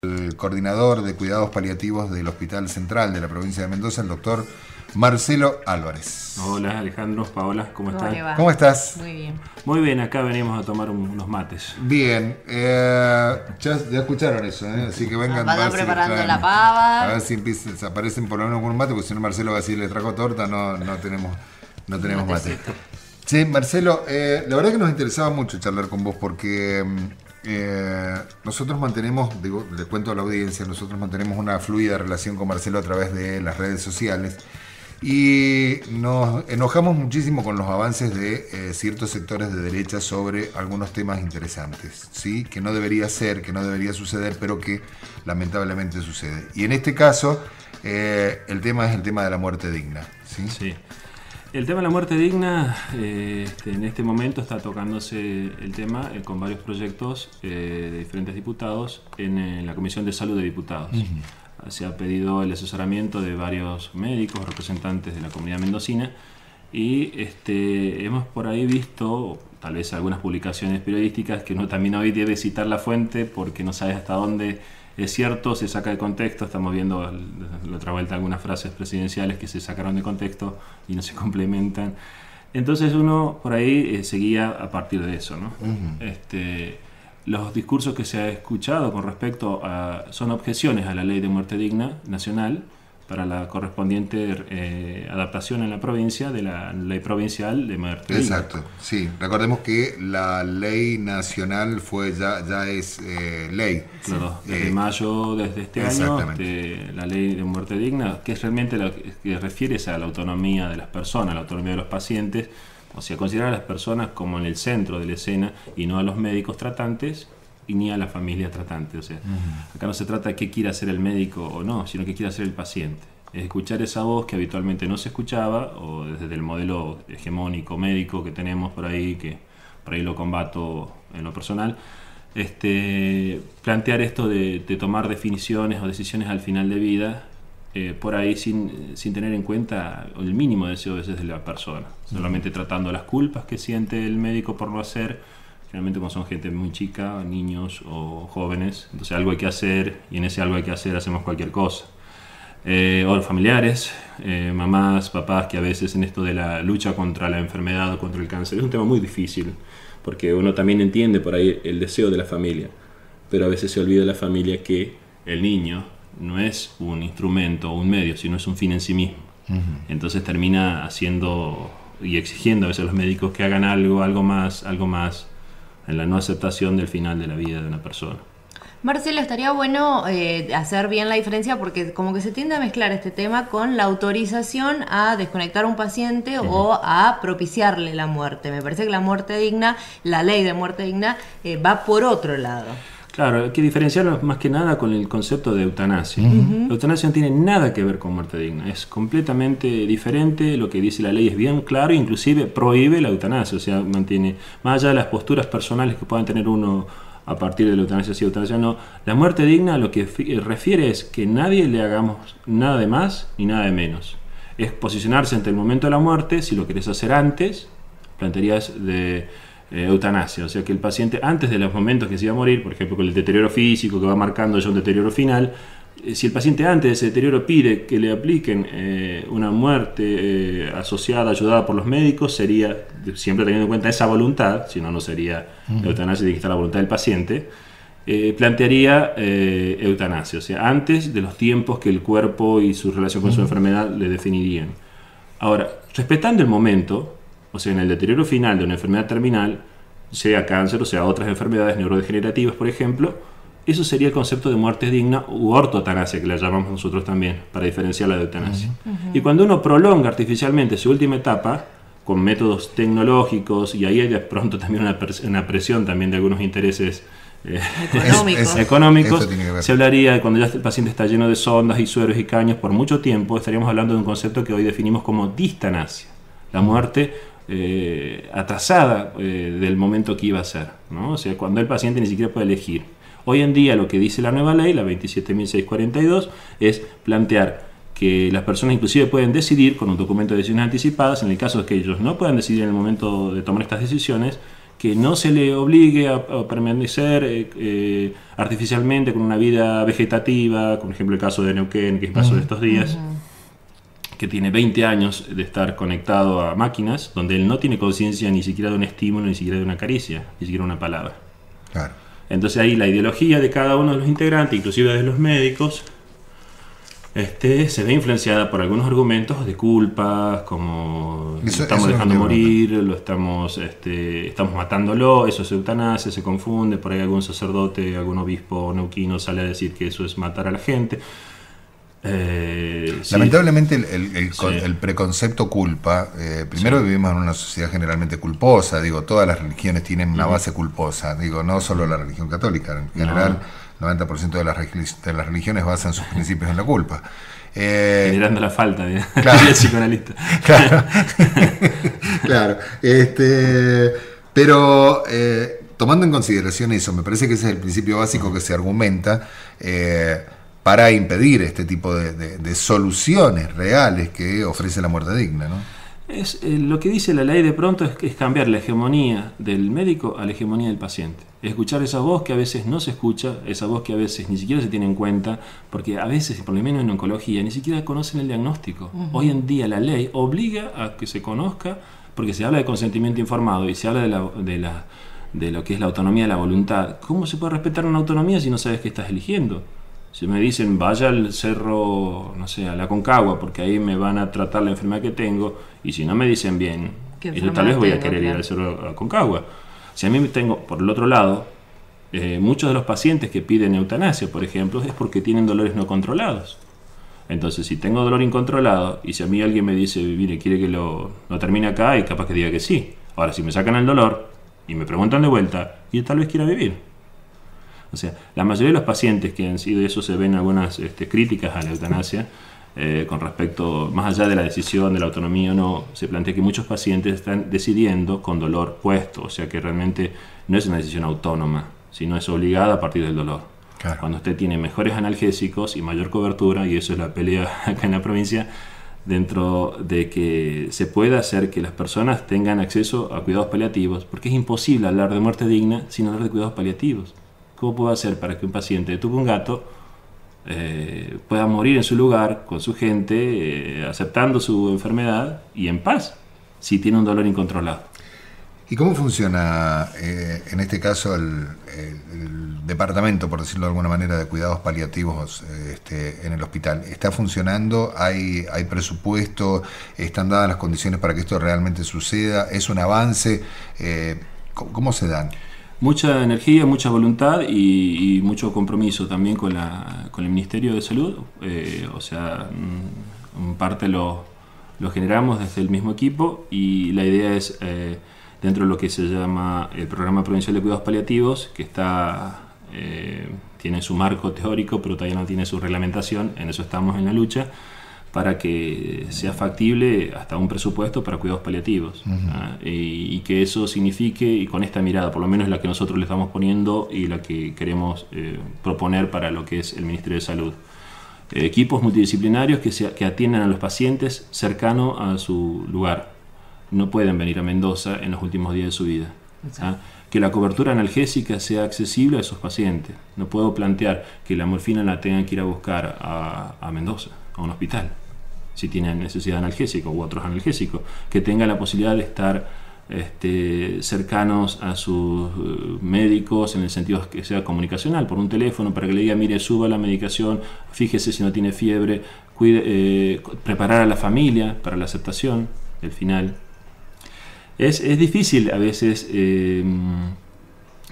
el coordinador de cuidados paliativos del Hospital Central de la provincia de Mendoza, el doctor Marcelo Álvarez. Hola Alejandro, Paola, ¿cómo están? ¿Cómo estás? Muy bien. Muy bien, acá venimos a tomar unos mates. Bien, ya escucharon eso, así que vengan. Vayan preparando la pava. A ver si aparecen por lo menos con un mate, porque si no Marcelo va a decir le trajo torta, no tenemos mate. Sí, Marcelo, la verdad que nos interesaba mucho charlar con vos porque nosotros mantenemos, le cuento a la audiencia, nosotros mantenemos una fluida relación con Marcelo a través de las redes sociales y nos enojamos muchísimo con los avances de ciertos sectores de derecha sobre algunos temas interesantes, ¿sí? Que no debería ser, que no debería suceder, pero que lamentablemente sucede. Y en este caso, el tema es el tema de la muerte digna, ¿sí? Sí. El tema de la muerte digna, en este momento está tocándose el tema con varios proyectos de diferentes diputados en la Comisión de Salud de Diputados. Se ha pedido el asesoramiento de varios médicos, representantes de la comunidad mendocina, y hemos por ahí visto, tal vez algunas publicaciones periodísticas, que uno también hoy debe citar la fuente porque no sabe hasta dónde es cierto, se saca de contexto. Estamos viendo la otra vuelta algunas frases presidenciales que se sacaron de contexto y no se complementan. Entonces uno por ahí seguía a partir de eso, ¿no? Los discursos que se ha escuchado con respecto a... son objeciones a la ley de muerte digna nacional para la correspondiente adaptación en la provincia de la ley provincial de muerte digna. Exacto, sí. Recordemos que la ley nacional ya es ley. Claro, desde mayo desde este año, la ley de muerte digna, que es realmente lo que refiere a la autonomía de las personas, la autonomía de los pacientes, o sea, considerar a las personas como en el centro de la escena y no a los médicos tratantes y ni a la familia tratante. O sea, acá no se trata de qué quiere hacer el médico o no, sino qué quiere hacer el paciente. Es escuchar esa voz que habitualmente no se escuchaba, o desde el modelo hegemónico médico que tenemos por ahí, que por ahí lo combato en lo personal, plantear esto de tomar definiciones o decisiones al final de vida, por ahí sin tener en cuenta el mínimo deseo a veces de la persona, solamente tratando las culpas que siente el médico por no hacer. Generalmente como son gente muy chica, niños o jóvenes, entonces algo hay que hacer, y en ese algo hay que hacer hacemos cualquier cosa. O familiares, mamás, papás, que a veces en esto de la lucha contra la enfermedad o contra el cáncer es un tema muy difícil, porque uno también entiende por ahí el deseo de la familia, pero a veces se olvida de la familia que el niño no es un instrumento o un medio, sino es un fin en sí mismo. Entonces termina haciendo y exigiendo a veces a los médicos que hagan algo más en la no aceptación del final de la vida de una persona. Marcelo, estaría bueno hacer bien la diferencia, porque como que se tiende a mezclar este tema con la autorización a desconectar a un paciente o a propiciarle la muerte. Me parece que la muerte digna, la ley de muerte digna, va por otro lado. Claro, hay que diferenciarlo más que nada con el concepto de eutanasia. La eutanasia no tiene nada que ver con muerte digna, es completamente diferente. Lo que dice la ley es bien claro, inclusive prohíbe la eutanasia, o sea, mantiene, más allá de las posturas personales que puedan tener uno a partir de la eutanasia, sí, eutanasia no. La muerte digna lo que refiere es que nadie le hagamos nada de más ni nada de menos. Es posicionarse ante el momento de la muerte. Si lo querés hacer antes, plantearías de eutanasia, o sea que el paciente antes de los momentos que se iba a morir, por ejemplo con el deterioro físico que va marcando ya un deterioro final, si el paciente antes de ese deterioro pide que le apliquen una muerte asociada, ayudada por los médicos, sería, siempre teniendo en cuenta esa voluntad, si no, no sería eutanasia, tiene que estar la voluntad del paciente, plantearía eutanasia, o sea, antes de los tiempos que el cuerpo y su relación con su enfermedad le definirían. Ahora, respetando el momento, o sea, en el deterioro final de una enfermedad terminal, sea cáncer o sea otras enfermedades neurodegenerativas, por ejemplo, eso sería el concepto de muerte digna u ortoeutanasia, que la llamamos nosotros también, para diferenciarla de eutanasia. Y cuando uno prolonga artificialmente su última etapa, con métodos tecnológicos, y ahí hay de pronto también una presión también de algunos intereses económicos, se hablaría de cuando ya el paciente está lleno de sondas y sueros y caños por mucho tiempo, estaríamos hablando de un concepto que hoy definimos como distanasia, la muerte atrasada del momento que iba a ser, ¿no? O sea, cuando el paciente ni siquiera puede elegir. Hoy en día lo que dice la nueva ley, la 27.642, es plantear que las personas inclusive pueden decidir con un documento de decisiones anticipadas, en el caso de que ellos no puedan decidir en el momento de tomar estas decisiones, que no se le obligue a permanecer artificialmente con una vida vegetativa, por ejemplo el caso de Neuquén, que es el caso de estos días, que tiene 20 años de estar conectado a máquinas, donde él no tiene conciencia ni siquiera de un estímulo, ni siquiera de una caricia, ni siquiera una palabra. Claro. Entonces ahí la ideología de cada uno de los integrantes, inclusive de los médicos, se ve influenciada por algunos argumentos de culpa, como lo estamos dejando morir, lo estamos matándolo, eso es eutanasia, se confunde, por ahí algún sacerdote, algún obispo neuquino sale a decir que eso es matar a la gente. Lamentablemente el preconcepto culpa, primero vivimos en una sociedad generalmente culposa, digo, todas las religiones tienen una base culposa, digo, no solo la religión católica, en general 90% de las religiones basan sus principios en la culpa. Generando la falta, claro, del psicoanalista. Claro, claro. Pero tomando en consideración eso, me parece que ese es el principio básico que se argumenta para impedir este tipo de soluciones reales que ofrece la muerte digna, ¿no? Lo que dice la ley de pronto es cambiar la hegemonía del médico a la hegemonía del paciente. Escuchar esa voz que a veces no se escucha, esa voz que a veces ni siquiera se tiene en cuenta, porque a veces, por lo menos en oncología, ni siquiera conocen el diagnóstico. Hoy en día la ley obliga a que se conozca, porque se habla de consentimiento informado y se habla de lo que es la autonomía de la voluntad. ¿Cómo se puede respetar una autonomía si no sabes qué estás eligiendo? Si me dicen vaya al cerro, no sé, a la Concagua, porque ahí me van a tratar la enfermedad que tengo, y si no me dicen bien, yo tal vez voy a querer ir al cerro a Concagua. Si a mí me tengo, por el otro lado, muchos de los pacientes que piden eutanasia, por ejemplo, es porque tienen dolores no controlados. Entonces, si tengo dolor incontrolado, y si a mí alguien me dice, mire, quiere que lo termine acá, y capaz que diga que sí. Ahora, si me sacan el dolor y me preguntan de vuelta, yo tal vez quiera vivir. O sea, la mayoría de los pacientes que han sido, eso se ven algunas críticas a la eutanasia, con respecto, más allá de la decisión de la autonomía o no, se plantea que muchos pacientes están decidiendo con dolor puesto, o sea que realmente no es una decisión autónoma, sino es obligada a partir del dolor. Claro. Cuando usted tiene mejores analgésicos y mayor cobertura, y eso es la pelea acá en la provincia, dentro de que se pueda hacer que las personas tengan acceso a cuidados paliativos, porque es imposible hablar de muerte digna sin hablar de cuidados paliativos. ¿Cómo puedo hacer para que un paciente de tuvo un gato pueda morir en su lugar, con su gente, aceptando su enfermedad y en paz, si tiene un dolor incontrolado? ¿Y cómo funciona, en este caso, el departamento, por decirlo de alguna manera, de cuidados paliativos en el hospital? ¿Está funcionando? ¿Hay presupuesto? ¿Están dadas las condiciones para que esto realmente suceda? ¿Es un avance? ¿Cómo se dan? Mucha energía, mucha voluntad y mucho compromiso también con el Ministerio de Salud. O sea, en parte lo generamos desde el mismo equipo, y la idea es, dentro de lo que se llama el Programa Provincial de Cuidados Paliativos, que tiene su marco teórico, pero todavía no tiene su reglamentación. En eso estamos en la lucha, para que sea factible hasta un presupuesto para cuidados paliativos. Y que eso signifique, y con esta mirada, por lo menos la que nosotros le estamos poniendo y la que queremos proponer para lo que es el Ministerio de Salud, equipos multidisciplinarios que atiendan a los pacientes cercano a su lugar. No pueden venir a Mendoza en los últimos días de su vida. Que la cobertura analgésica sea accesible a esos pacientes. No puedo plantear que la morfina la tengan que ir a buscar a Mendoza, a un hospital, si tienen necesidad de analgésico u otros analgésicos, que tengan la posibilidad de estar cercanos a sus médicos, en el sentido que sea comunicacional, por un teléfono, para que le diga, mire, suba la medicación, fíjese si no tiene fiebre, preparar a la familia para la aceptación del final. Es difícil a veces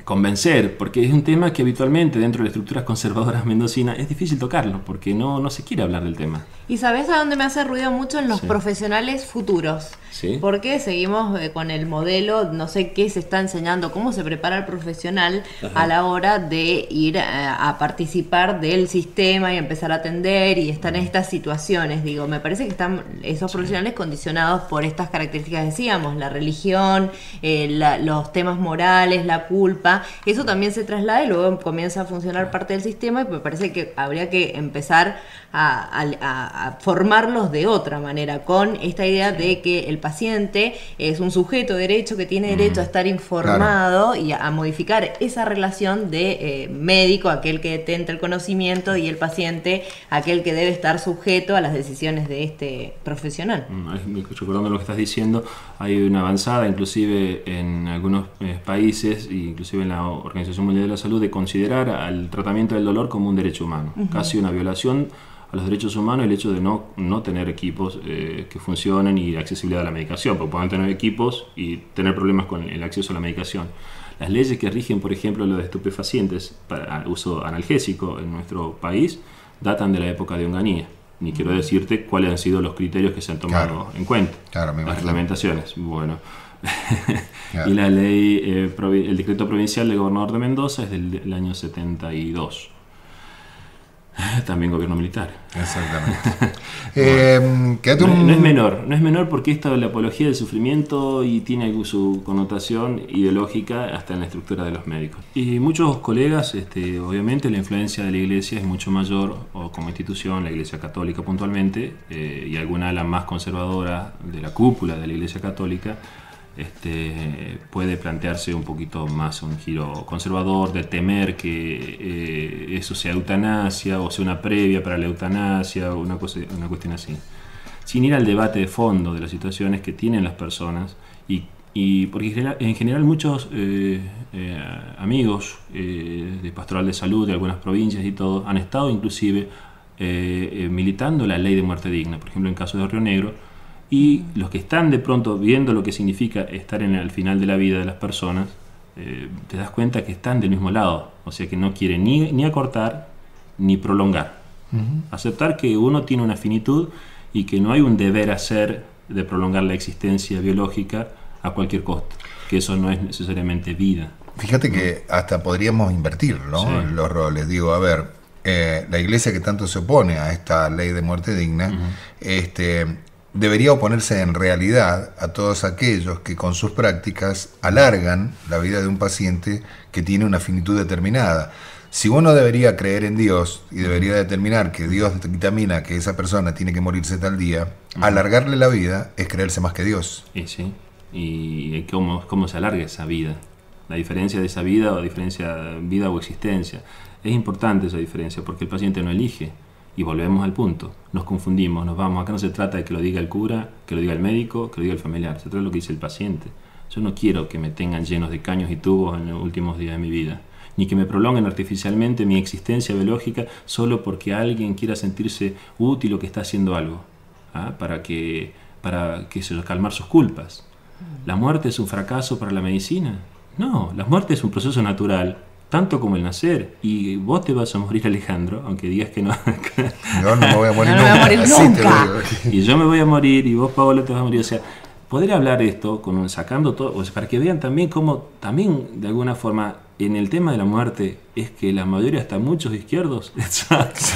convencer, porque es un tema que habitualmente dentro de las estructuras conservadoras mendocinas es difícil tocarlo, porque no se quiere hablar del tema. ¿Y sabés a dónde me hace ruido mucho? En los profesionales futuros. ¿Sí? Porque seguimos con el modelo, no sé qué se está enseñando, cómo se prepara el profesional a la hora de ir a participar del sistema y empezar a atender y estar en estas situaciones. Digo, me parece que están esos profesionales condicionados por estas características que decíamos, la religión, los temas morales, la culpa, enfermedad, eso también se traslada y luego comienza a funcionar parte del sistema, y me parece que habría que empezar a formarlos de otra manera, con esta idea de que el paciente es un sujeto de derecho que tiene derecho a estar informado y a modificar esa relación de médico, aquel que detenta el conocimiento, y el paciente, aquel que debe estar sujeto a las decisiones de este profesional. Recordando lo que estás diciendo, hay una avanzada inclusive en algunos países, inclusive en la Organización Mundial de la Salud, de considerar al tratamiento del dolor como un derecho humano, casi una violación a los derechos humanos el hecho de no tener equipos que funcionen y accesibilidad a la medicación, porque pueden tener equipos y tener problemas con el acceso a la medicación. Las leyes que rigen, por ejemplo, los estupefacientes para uso analgésico en nuestro país datan de la época de Onganía. Ni quiero decirte cuáles han sido los criterios que se han tomado en cuenta. Las reglamentaciones. Bueno. Y la ley, el decreto provincial del gobernador de Mendoza es del año 72. También gobierno militar. Exactamente. No es menor porque esto es la apología del sufrimiento y tiene su connotación ideológica hasta en la estructura de los médicos. Y muchos colegas, obviamente la influencia de la Iglesia es mucho mayor, o como institución, la Iglesia Católica puntualmente, y alguna de las más conservadoras de la cúpula de la Iglesia Católica, puede plantearse un poquito más un giro conservador, de temer que eso sea eutanasia o sea una previa para la eutanasia o una cuestión así, sin ir al debate de fondo de las situaciones que tienen las personas, y porque en general muchos amigos de Pastoral de Salud de algunas provincias y todo han estado inclusive militando la ley de muerte digna, por ejemplo en el caso de Río Negro. Y los que están de pronto viendo lo que significa estar al final de la vida de las personas, te das cuenta que están del mismo lado, o sea que no quieren ni acortar ni prolongar. Aceptar que uno tiene una finitud y que no hay un deber hacer de prolongar la existencia biológica a cualquier costo, que eso no es necesariamente vida. Fíjate que hasta podríamos invertir, ¿no? Sí. Los roles. Digo, a ver, la Iglesia que tanto se opone a esta ley de muerte digna, debería oponerse en realidad a todos aquellos que con sus prácticas alargan la vida de un paciente que tiene una finitud determinada. Si uno debería creer en Dios y debería determinar que Dios dictamina que esa persona tiene que morirse tal día, alargarle la vida es creerse más que Dios. Sí. ¿Y cómo se alarga esa vida? La diferencia de esa vida o vida o existencia. Es importante esa diferencia porque el paciente no elige. Y volvemos al punto, nos confundimos, nos vamos. Acá no se trata de que lo diga el cura, que lo diga el médico, que lo diga el familiar, se trata de lo que dice el paciente. Yo no quiero que me tengan llenos de caños y tubos en los últimos días de mi vida, ni que me prolonguen artificialmente mi existencia biológica solo porque alguien quiera sentirse útil o que está haciendo algo, para calmar sus culpas. ¿La muerte es un fracaso para la medicina? No, la muerte es un proceso natural, tanto como el nacer, y vos te vas a morir, Alejandro, aunque digas que no. Yo no me voy a morir No me voy a morir nunca. Y yo me voy a morir, y vos, Paola, te vas a morir. O sea, poder hablar esto sacando todo, o sea, para que vean también cómo, también de alguna forma, en el tema de la muerte, es que la mayoría, hasta muchos izquierdos,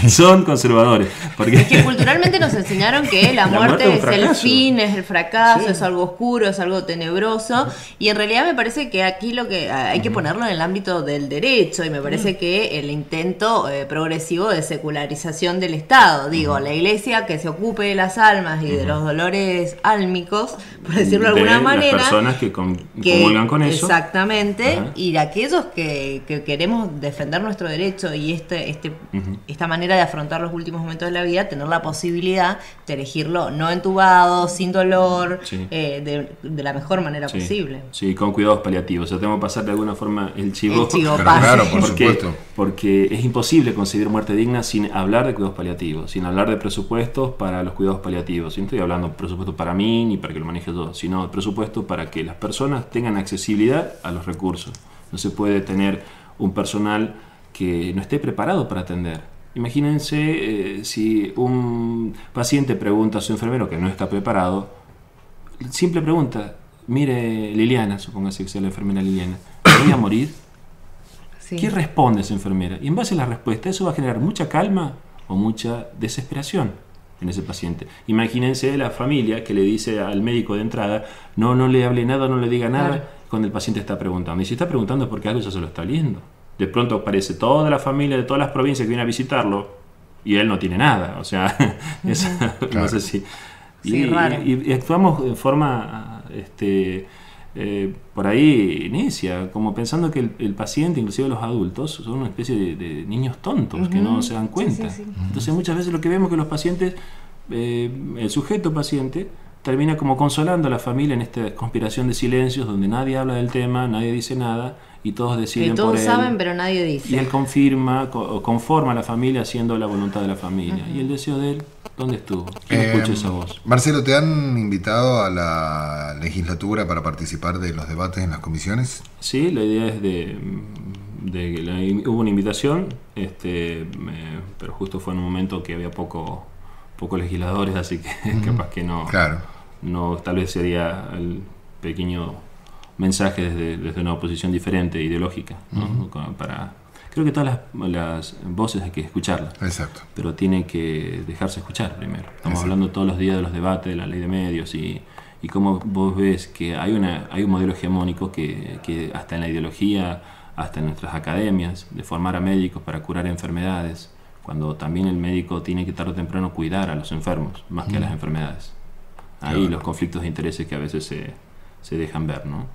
son conservadores. Porque es que culturalmente nos enseñaron que la muerte es el fin, es el fracaso, sí, es algo oscuro, es algo tenebroso, y en realidad me parece que aquí lo que hay que ponerlo en el ámbito del derecho, y me parece que el intento progresivo de secularización del Estado, digo, la Iglesia que se ocupe de las almas y de los dolores álmicos, por decirlo de alguna manera, las personas que comulgan con eso. Exactamente, y de aquellos que queremos defender nuestro derecho y esta manera de afrontar los últimos momentos de la vida, tener la posibilidad de elegirlo no entubado, sin dolor, de la mejor manera posible. Sí, con cuidados paliativos. O sea, tenemos que pasar de alguna forma el chivo. Claro, por supuesto. Porque es imposible concebir muerte digna sin hablar de cuidados paliativos, sin hablar de presupuestos para los cuidados paliativos. Y no estoy hablando de presupuesto para mí ni para que lo maneje yo, sino de presupuesto para que las personas tengan accesibilidad a los recursos. No se puede tener un personal que no esté preparado para atender. Imagínense si un paciente pregunta a su enfermero que no está preparado, simple pregunta, mire Liliana, supóngase que sea la enfermera Liliana, ¿me voy a morir? Sí. ¿Qué responde esa enfermera? Y en base a la respuesta, eso va a generar mucha calma o mucha desesperación. en ese paciente. Imagínense la familia que le dice al médico de entrada, no le hable nada, no le diga nada, claro, cuando el paciente está preguntando. Y si está preguntando es porque algo ya se lo está oliendo. De pronto aparece toda la familia de todas las provincias que viene a visitarlo y él no tiene nada. O sea, claro, no sé si... Sí, raro. Y actuamos de forma por ahí necia, como pensando que el paciente, inclusive los adultos, son una especie de niños tontos que no se dan cuenta. Sí. Entonces muchas veces lo que vemos es que los pacientes, el sujeto paciente, termina como consolando a la familia en esta conspiración de silencios donde nadie habla del tema, nadie dice nada y todos deciden por él. Todos saben, pero nadie dice. Y él confirma o conforma a la familia haciendo la voluntad de la familia. Y el deseo de él, ¿dónde estuvo? ¿Quién escucha esa voz? Marcelo, ¿te han invitado a la legislatura para participar de los debates en las comisiones? Sí, la idea es hubo una invitación, pero justo fue en un momento que había pocos legisladores, así que capaz que no, claro, no, tal vez sería el pequeño mensaje desde una oposición diferente, ideológica, ¿no? Creo que todas las voces hay que escucharlas. Exacto. Pero tiene que dejarse escuchar primero. Estamos hablando todos los días de los debates, de la ley de medios y cómo vos ves que hay un modelo hegemónico que hasta en la ideología, hasta en nuestras academias, de formar a médicos para curar enfermedades, cuando también el médico tiene que tarde o temprano cuidar a los enfermos, más que a las enfermedades. Ahí los conflictos de intereses que a veces se dejan ver, ¿no?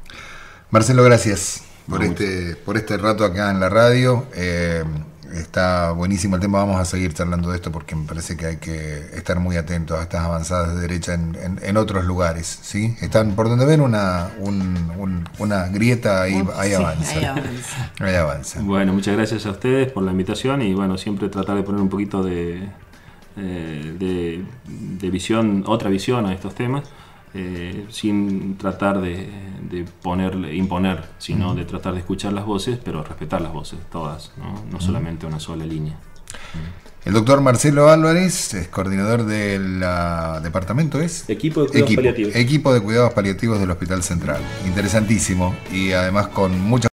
Marcelo, gracias por este rato acá en la radio. Está buenísimo el tema, vamos a seguir charlando de esto porque me parece que hay que estar muy atentos a estas avanzadas de derecha en otros lugares, ¿sí? Están por donde ven una grieta, ahí avanza. Ahí avanza. Bueno, muchas gracias a ustedes por la invitación y bueno, siempre tratar de poner un poquito de visión, otra visión a estos temas. Sin tratar de imponer, sino de tratar de escuchar las voces, pero respetar las voces, todas, no solamente una sola línea. El doctor Marcelo Álvarez es coordinador del departamento, Equipo de Cuidados Paliativos. Equipo de Cuidados Paliativos del Hospital Central. Interesantísimo y además con mucha